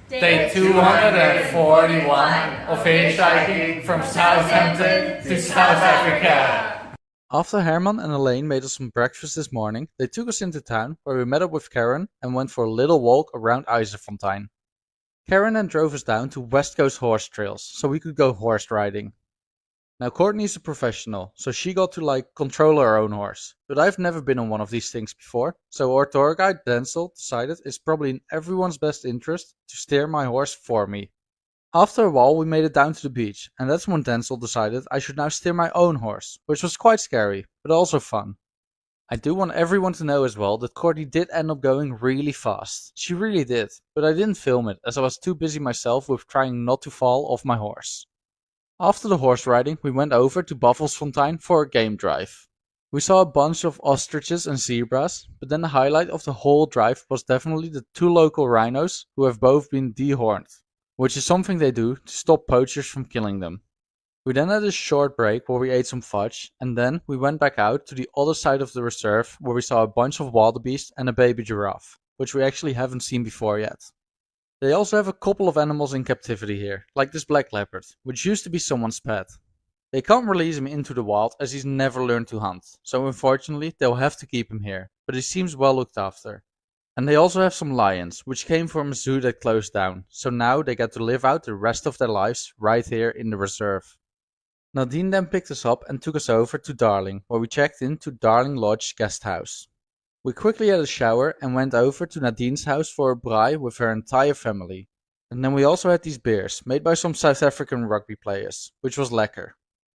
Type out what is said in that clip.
Day 241 of hitchhiking from Southampton to South Africa. After Herman and Elaine made us some breakfast this morning, they took us into town where we met up with Karen and went for a little walk around Eiserfontein. Karen then drove us down to West Coast horse trails so we could go horse riding. Now Courtney's a professional, so she got to control her own horse, but I've never been on one of these things before, so our tour guide Denzel decided it's probably in everyone's best interest to steer my horse for me. After a while we made it down to the beach, and that's when Denzel decided I should now steer my own horse, which was quite scary, but also fun. I do want everyone to know as well that Courtney did end up going really fast. She really did, but I didn't film it as I was too busy myself with trying not to fall off my horse. After the horse riding, we went over to Buffelsfontein for a game drive. We saw a bunch of ostriches and zebras, but then the highlight of the whole drive was definitely the two local rhinos who have both been dehorned, which is something they do to stop poachers from killing them. We then had a short break where we ate some fudge, and then we went back out to the other side of the reserve where we saw a bunch of wildebeest and a baby giraffe, which we actually haven't seen before yet. They also have a couple of animals in captivity here, like this black leopard, which used to be someone's pet. They can't release him into the wild as he's never learned to hunt, so unfortunately they'll have to keep him here, but he seems well looked after. And they also have some lions, which came from a zoo that closed down, so now they get to live out the rest of their lives right here in the reserve. Nadine then picked us up and took us over to Darling, where we checked into Darling Lodge guest house. We quickly had a shower and went over to Nadine's house for a braai with her entire family. And then we also had these beers, made by some South African rugby players, which was lekker.